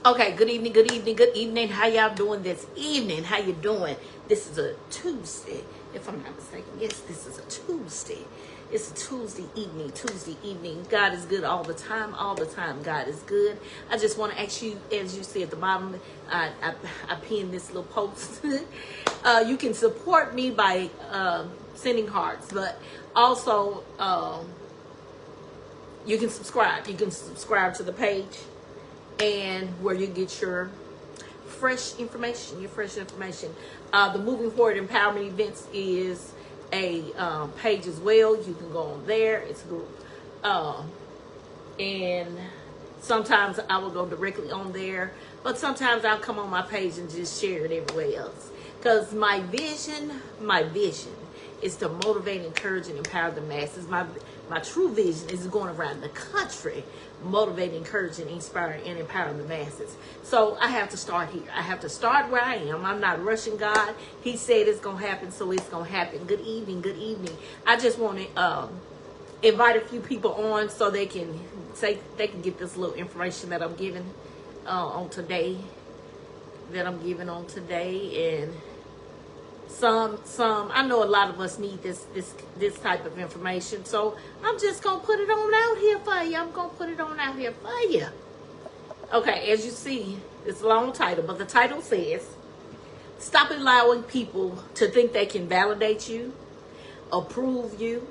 Okay, good evening, good evening, good evening. How y'all doing this evening? How you doing? This is a Tuesday, if I'm not mistaken. Yes, this is a Tuesday. It's a Tuesday evening. God is good all the time. God is good. I just want to ask you, as you see at the bottom, I pinned this little post. You can support me by sending hearts, but also you can subscribe. You can subscribe to the page and where you get your fresh information, The Moving Forward Empowerment Events is a page as well. You can go on there. It's a group. And sometimes I will go directly on there, but sometimes I'll come on my page and just share it everywhere else. Because my vision is to motivate, encourage, and empower the masses. My true vision is going around the country, motivating, encouraging, inspiring, and empowering the masses. So I have to start here. I have to start where I am. I'm not rushing God. He said it's going to happen, so it's going to happen. Good evening. I just want to invite a few people on so they can get this little information that I'm giving on today. And some I know a lot of us need this type of information, so I'm just gonna put it on out here for you. Okay, as you see, it's a long title, but the title says, stop allowing people to think they can validate you, approve you,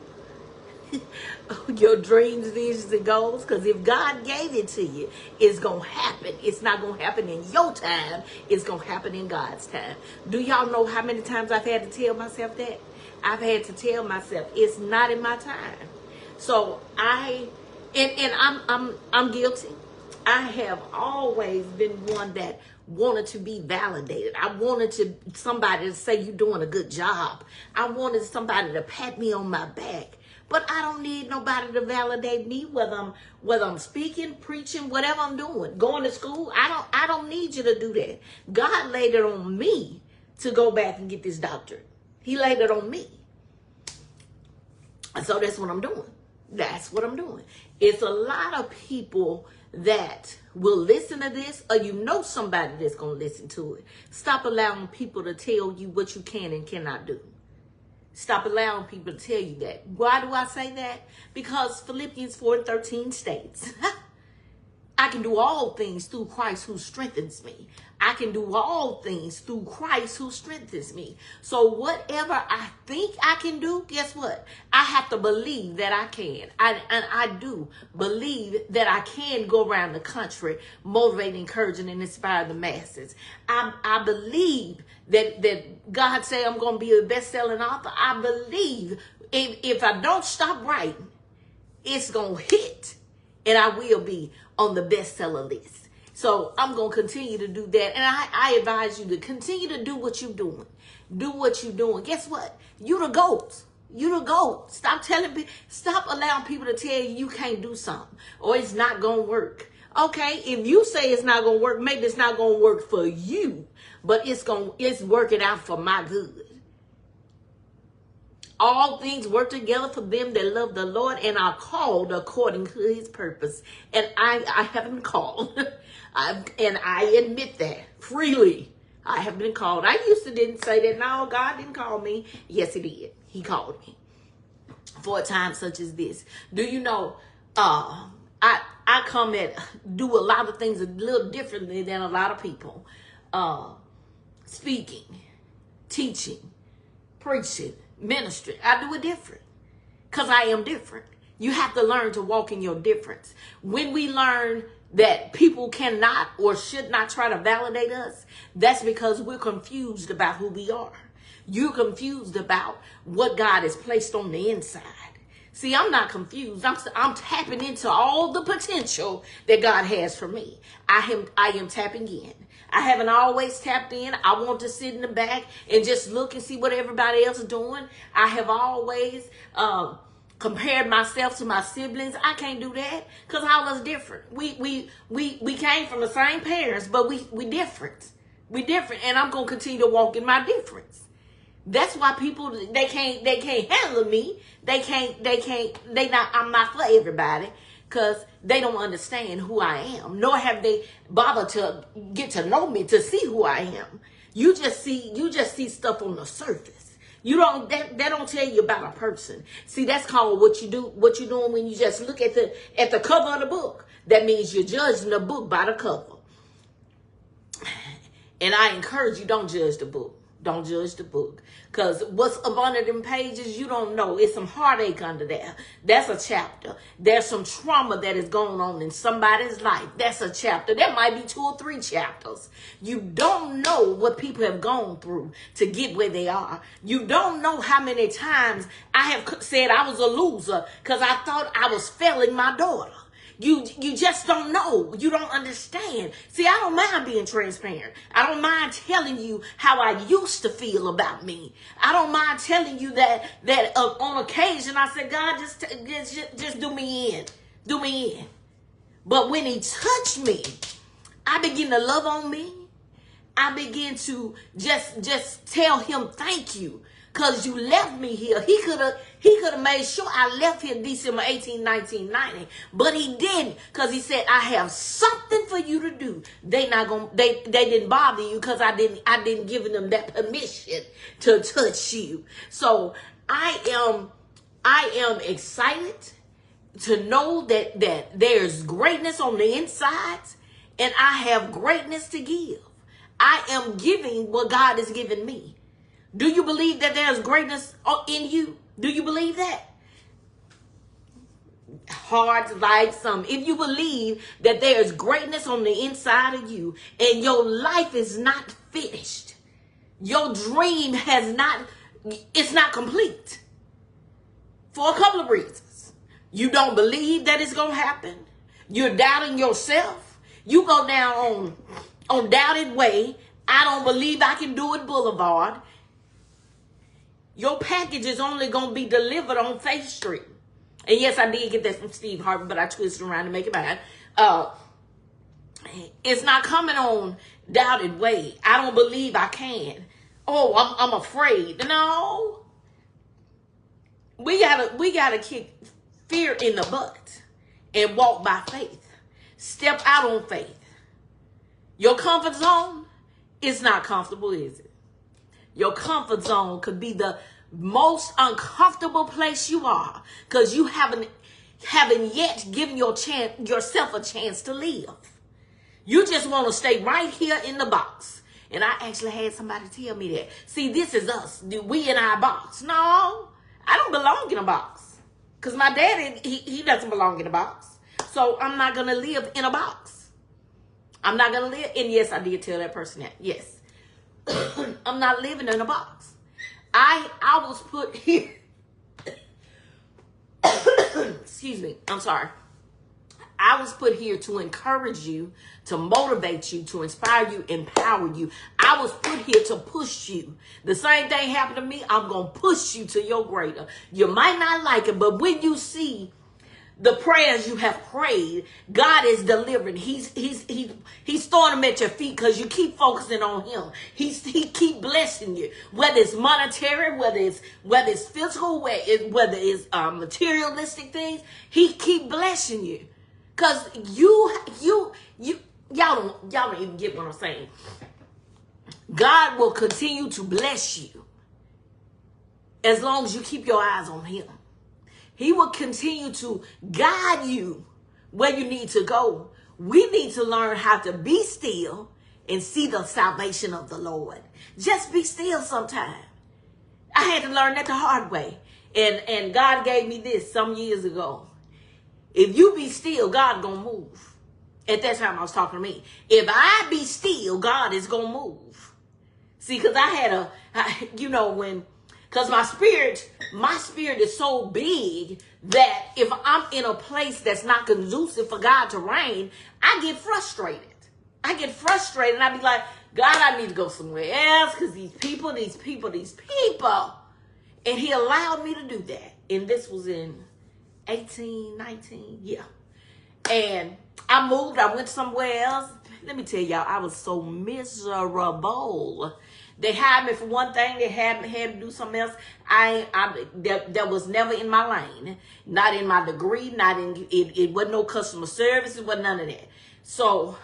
your dreams, visions, and goals. Because if God gave it to you, it's gonna happen. It's not gonna happen in your time. It's gonna happen in God's time. Do y'all know how many times I've had to tell myself that? I've had to tell myself it's not in my time. So I'm guilty. I have always been one that wanted to be validated. I wanted somebody to say you're doing a good job. I wanted somebody to pat me on my back. But I don't need nobody to validate me, whether I'm speaking, preaching, whatever I'm doing, going to school. I don't need you to do that. God laid it on me to go back and get this doctorate. He laid it on me. And so that's what I'm doing. It's a lot of people that will listen to this, or somebody that's going to listen to it. Stop allowing people to tell you what you can and cannot do. Stop allowing people to tell you that. Why do I say that? Because Philippians 4:13 states, I can do all things through Christ who strengthens me. I can do all things through Christ who strengthens me. So whatever I think I can do, guess what? I have to believe that I can. And I do believe that I can go around the country, motivating, encouraging, and inspire the masses. I believe that God say I'm going to be a best-selling author. I believe if I don't stop writing, it's going to hit. And I will be on the bestseller list. So I'm going to continue to do that. And I advise you to continue to do what you're doing. Do what you're doing. Guess what? You the GOAT. Stop allowing people to tell you can't do something or it's not going to work. Okay, if you say it's not going to work, maybe it's not going to work for you, but it's working out for my good. All things work together for them that love the Lord and are called according to his purpose. And I have been called. And I admit that freely. I have been called. I used to didn't say that. No, God didn't call me. Yes, he did. He called me for a time such as this. Do you know, I come do a lot of things a little differently than a lot of people. Speaking, teaching, preaching, ministry. I do it different because I am different. You have to learn to walk in your difference. When we learn that people cannot or should not try to validate us, that's because we're confused about who we are. You're confused about what God has placed on the inside. See, I'm not confused. I'm tapping into all the potential that God has for me. I am tapping in. I haven't always tapped in. I want to sit in the back and just look and see what everybody else is doing. I have always compared myself to my siblings. I can't do that because all of us different. We came from the same parents, but we different. We different, and I'm gonna continue to walk in my difference. That's why people they can't handle me. I'm not for everybody. because they don't understand who I am, nor have they bothered to get to know me to see who I am. You just see stuff on the surface. You don't that don't tell you about a person. See, that's called what you're doing when you just look at the cover of the book. That means you're judging the book by the cover. And I encourage you, don't judge the book. Don't judge the book. Because what's up under them pages, you don't know. It's some heartache under there. That's a chapter. There's some trauma that is going on in somebody's life. That's a chapter. There might be 2 or 3 chapters. You don't know what people have gone through to get where they are. You don't know how many times I have said I was a loser because I thought I was failing my daughter. You just don't know. You don't understand. See, I don't mind being transparent. I don't mind telling you how I used to feel about me. I don't mind telling you that on occasion I said, God, just do me in. Do me in. But when he touched me, I begin to love on me. I begin to just tell him thank you. Because you left me here. He could have made sure I left here December 18, 1990. But he didn't. Because he said, I have something for you to do. They didn't bother you because I didn't give them that permission to touch you. So I am excited to know that there's greatness on the inside, and I have greatness to give. I am giving what God has given me. Do you believe that there's greatness in you? Do you believe that? Hard like some. If you believe that there's greatness on the inside of you and your life is not finished, your dream it's not complete. For a couple of reasons. You don't believe that it's going to happen. You're doubting yourself. You go down on Doubted Way. I don't believe I can do it Boulevard. Your package is only going to be delivered on Faith Street. And yes, I did get that from Steve Harvey, but I twisted around to make it mine. It's not coming on Doubted Way. I don't believe I can. Oh, I'm afraid. No. We gotta kick fear in the butt and walk by faith. Step out on faith. Your comfort zone is not comfortable, is it? Your comfort zone could be the most uncomfortable place you are because you haven't yet given yourself a chance to live. You just want to stay right here in the box. And I actually had somebody tell me that. See, this is us. We in our box. No, I don't belong in a box because my daddy, he doesn't belong in a box. So I'm not going to live in a box. I'm not going to live. And yes, I did tell that person that. Yes. I'm not living in a box. I was put here. Excuse me. I'm sorry. I was put here to encourage you, to motivate you, to inspire you, empower you. I was put here to push you. The same thing happened to me. I'm going to push you to your greater. You might not like it, but when you see the prayers you have prayed, God is delivering. He's throwing them at your feet because you keep focusing on him. He keep blessing you, whether it's monetary, whether it's physical, whether it's materialistic things. He keep blessing you because y'all don't even get what I'm saying. God will continue to bless you as long as you keep your eyes on him. He will continue to guide you where you need to go. We need to learn how to be still and see the salvation of the Lord. Just be still sometime. I had to learn that the hard way. And God gave me this some years ago. If you be still, God gonna move. At that time, I was talking to me. If I be still, God is gonna move. See, because because my spirit is so big that if I'm in a place that's not conducive for God to reign, I get frustrated. And I be like, God, I need to go somewhere else because these people. And he allowed me to do that. And this was in 18, 19, yeah. And I moved. I went somewhere else. Let me tell y'all, I was so miserable. They hired me for one thing. They had me do something else. That was never in my lane. Not in my degree. Not in it. It wasn't no customer service. It wasn't none of that. So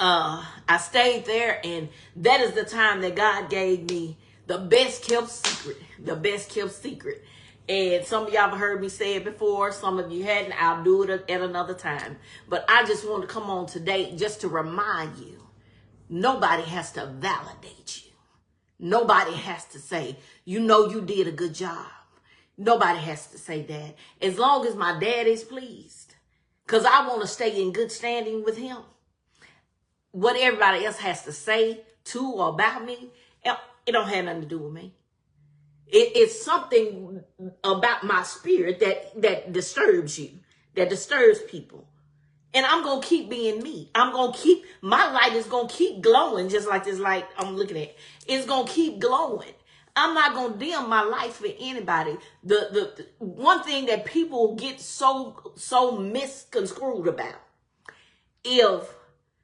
I stayed there, and that is the time that God gave me the best kept secret. The best kept secret. And some of y'all have heard me say it before. Some of you hadn't. I'll do it at another time. But I just want to come on today just to remind you, nobody has to validate you. Nobody has to say, you did a good job. Nobody has to say that. As long as my dad is pleased. Because I want to stay in good standing with him. What everybody else has to say to or about me, it don't have nothing to do with me. It's something about my spirit that disturbs you, that disturbs people. And I'm going to keep being me. My light is going to keep glowing just like this light I'm looking at. It's going to keep glowing. I'm not going to dim my life for anybody. The one thing that people get so misconstrued about, if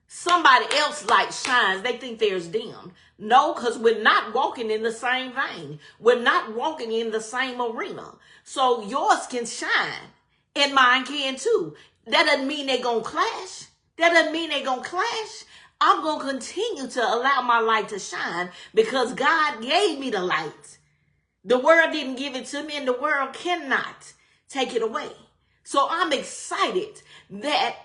somebody else's light shines, they think theirs dimmed. No, because we're not walking in the same vein. We're not walking in the same arena. So yours can shine and mine can too. That doesn't mean they're going to clash. I'm going to continue to allow my light to shine because God gave me the light. The world didn't give it to me, and the world cannot take it away. So I'm excited that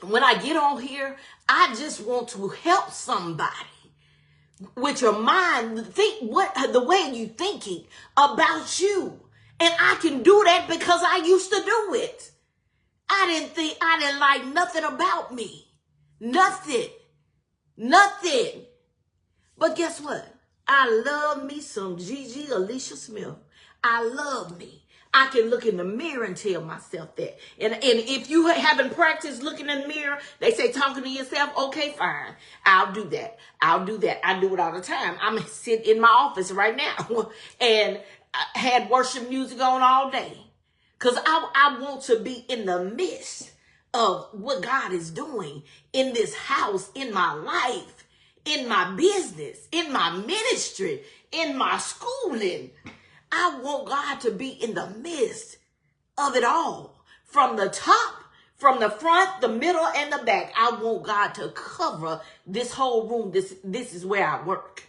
when I get on here, I just want to help somebody with your mind, think the way you thinking about you. And I can do that because I used to do it. I didn't like nothing about me. Nothing. But guess what? I love me some Gigi Alicia Smith. I love me. I can look in the mirror and tell myself that. And if you haven't practiced looking in the mirror, they say talking to yourself, okay, fine. I'll do that. I do it all the time. I'm sitting in my office right now and I had worship music on all day. Because I want to be in the midst of what God is doing in this house, in my life, in my business, in my ministry, in my schooling. I want God to be in the midst of it all. From the top, from the front, the middle, and the back. I want God to cover this whole room. This is where I work.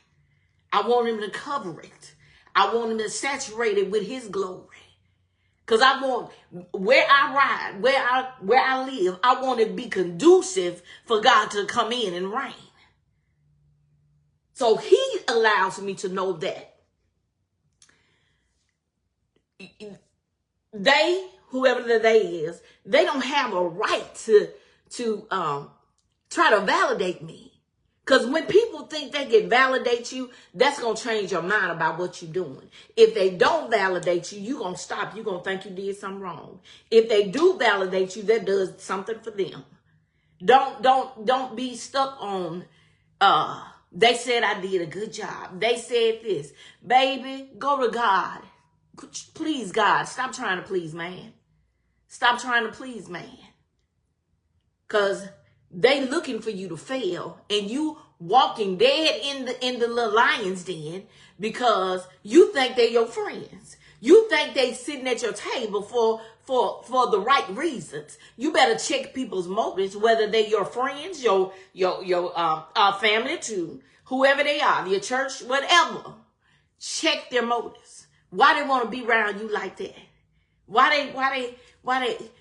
I want him to cover it. I want him to saturate it with his glory. Because I want where I ride, where I live, I want it to be conducive for God to come in and reign. So he allows me to know that they, whoever the they is, they don't have a right to try to validate me. Because when people think they can validate you, that's going to change your mind about what you're doing. If they don't validate you, you're going to stop. You're going to think you did something wrong. If they do validate you, that does something for them. Don't be stuck on, they said I did a good job. They said this. Baby, go to God. Please, God. Stop trying to please man. Stop trying to please man. Because they looking for you to fail, and you walking dead in the little lion's den because you think they're your friends. You think they sitting at your table for the right reasons. You better check people's motives, whether they're your friends, your family too, whoever they are, your church, whatever. Check their motives. Why they want to be around you like that? Why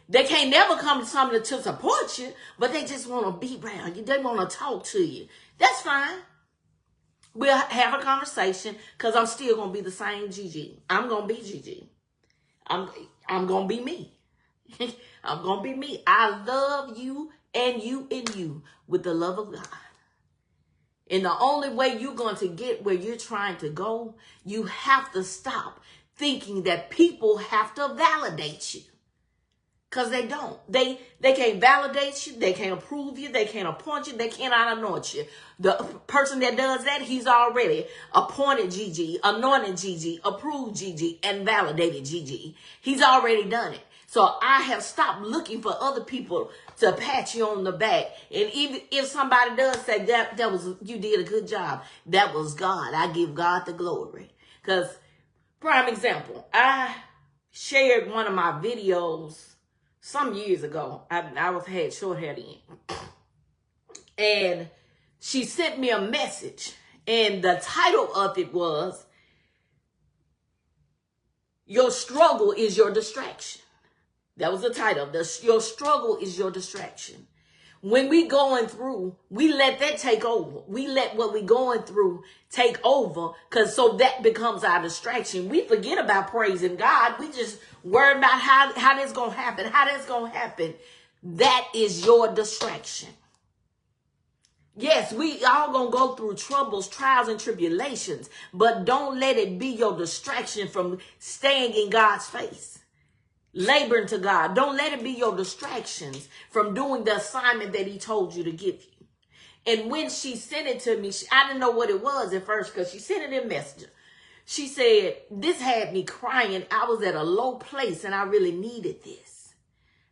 they can't never come to something to support you, but they just want to be around you. They want to talk to you. That's fine. We'll have a conversation because I'm still going to be the same Gigi. I'm going to be Gigi. I'm going to be me. I'm going to be me. I love you and you with the love of God. And the only way you're going to get where you're trying to go, you have to stop thinking that people have to validate you. Because they don't. They can't validate you. They can't approve you. They can't appoint you. They cannot anoint you. The person that does that, he's already appointed Gigi, anointed Gigi, approved Gigi, and validated Gigi. He's already done it. So I have stopped looking for other people to pat you on the back. And even if somebody does say that was, you did a good job, that was God. I give God the glory. Because, prime example, I shared one of my videos some years ago. I had short hair then. And she sent me a message. And the title of it was, "Your struggle is your distraction." That was the title. Your struggle is your distraction. When we going through, we let that take over. We let what we going through take over, because so that becomes our distraction. We forget about praising God. We just worry about how that's going to happen, how that's going to happen. That is your distraction. Yes, we all going to go through troubles, trials, and tribulations, but don't let it be your distraction from staying in God's face. Laboring to God. Don't let it be your distractions from doing the assignment that he told you to give you. And when she sent it to me, I didn't know what it was at first, because she sent it in Messenger. She said, "This had me crying. I was at a low place and I really needed this."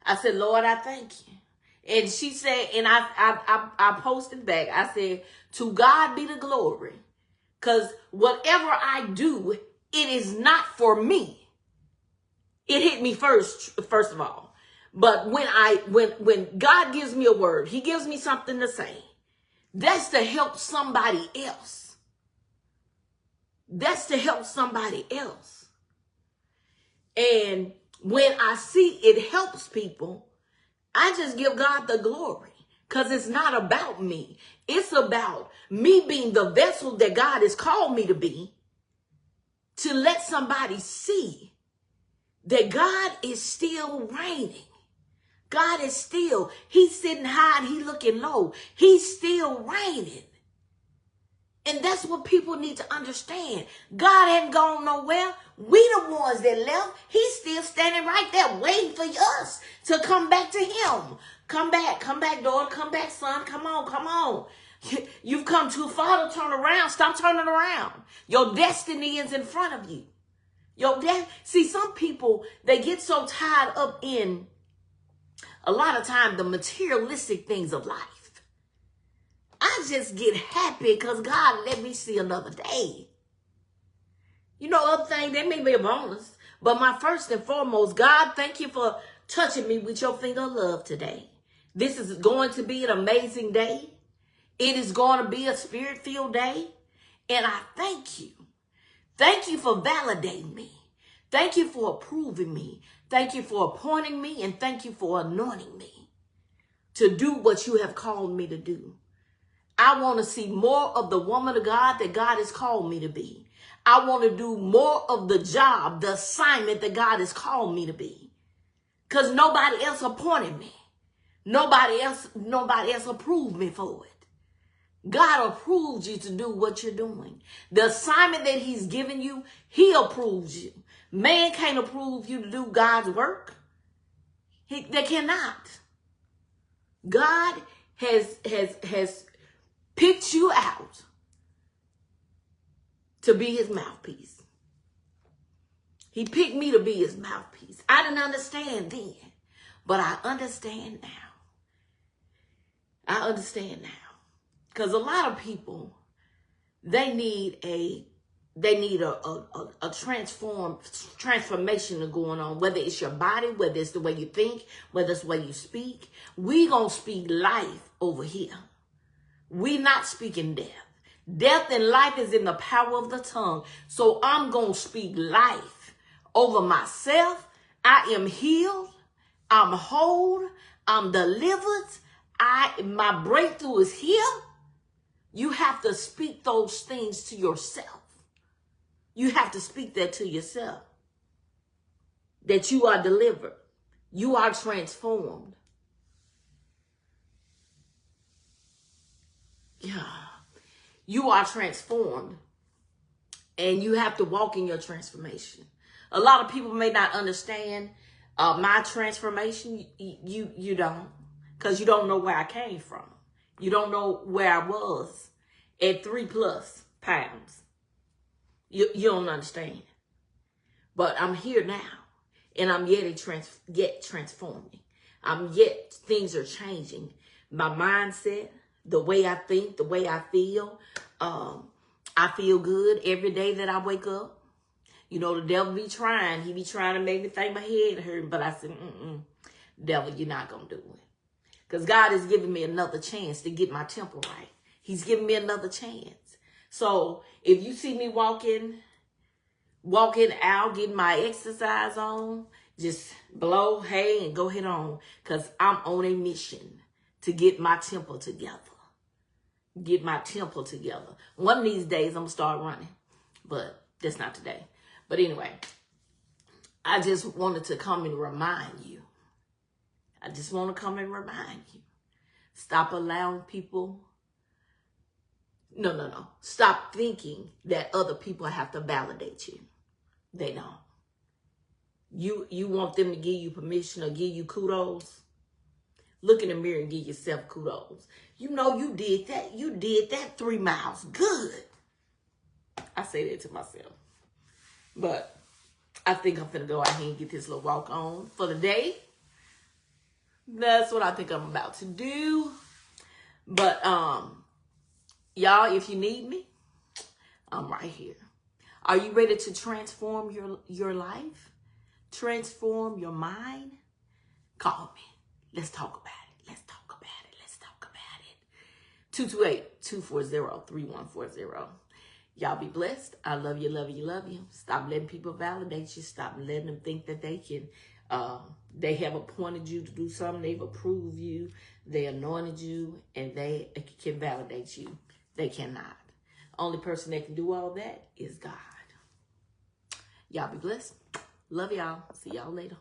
I said, "Lord, I thank you." And she said, and I posted back, I said, "To God be the glory, because whatever I do, it is not for me." It hit me first of all. But when God gives me a word, he gives me something to say, that's to help somebody else. That's to help somebody else. And when I see it helps people, I just give God the glory, because it's not about me. It's about me being the vessel that God has called me to be, to let somebody see that God is still reigning. God is still, he's sitting high and he's looking low. He's still reigning. And that's what people need to understand. God hadn't gone nowhere. We the ones that left. He's still standing right there waiting for us to come back to him. Come back, daughter, come back, son. Come on. You've come too far to turn around. Stop turning around. Your destiny is in front of you. See, some people, they get so tied up in a lot of time the materialistic things of life. I just get happy because God let me see another day. You know, other things, they may be a bonus, but my first and foremost, God, thank you for touching me with your finger of love today. This is going to be an amazing day. It is going to be a spirit-filled day, and I thank you. Thank you for validating me. Thank you for approving me. Thank you for appointing me, and thank you for anointing me to do what you have called me to do. I want to see more of the woman of God that God has called me to be. I want to do more of the job, the assignment that God has called me to be. Because nobody else appointed me. Nobody else approved me for it. God approves you to do what you're doing. The assignment that he's given you, he approves you. Man can't approve you to do God's work. They cannot. God has picked you out to be his mouthpiece. He picked me to be his mouthpiece. I didn't understand then, but I understand now. I understand now. Because a lot of people, they need a transformation going on, whether it's your body, whether it's the way you think, whether it's the way you speak. We gonna speak life over here. We not speaking death. Death and life is in the power of the tongue. So I'm gonna speak life over myself. I am healed. I'm whole. I'm delivered. My breakthrough is here. You have to speak those things to yourself. You have to speak that to yourself. That you are delivered. You are transformed. Yeah. You are transformed. And you have to walk in your transformation. A lot of people may not understand my transformation. You don't. Because you don't know where I came from. You don't know where I was at 3+ pounds. You don't understand. But I'm here now. And I'm yet transforming. Things are changing. My mindset, the way I think, the way I feel. I feel good every day that I wake up. You know, the devil be trying. He be trying to make me think my head hurt. But I said, devil, you're not going to do it. Because God is giving me another chance to get my temple right. He's giving me another chance. So if you see me walking out, getting my exercise on, just blow, hey, and go head on. Because I'm on a mission to get my temple together. Get my temple together. One of these days, I'm going to start running. But that's not today. But anyway, I just wanted to come and remind you. I just want to come and remind you. Stop allowing people. No. Stop thinking that other people have to validate you. They don't. You want them to give you permission or give you kudos? Look in the mirror and give yourself kudos. You know you did that. You did that 3 miles. Good. I say that to myself. But I think I'm finna go out here and get this little walk on for the day. That's what I think I'm about to do. But y'all, if you need me, I'm right here. Are you ready to transform your life? Transform your mind? Call me. Let's talk about it. Let's talk about it. Let's talk about it. 228-240-3140. Y'all be blessed. I love you, love you, love you. Stop letting people validate you. Stop letting them think that they can, they have appointed you to do something. They've approved you. They anointed you, and they can validate you. They cannot. Only person that can do all that is God. Y'all be blessed. Love y'all. See y'all later.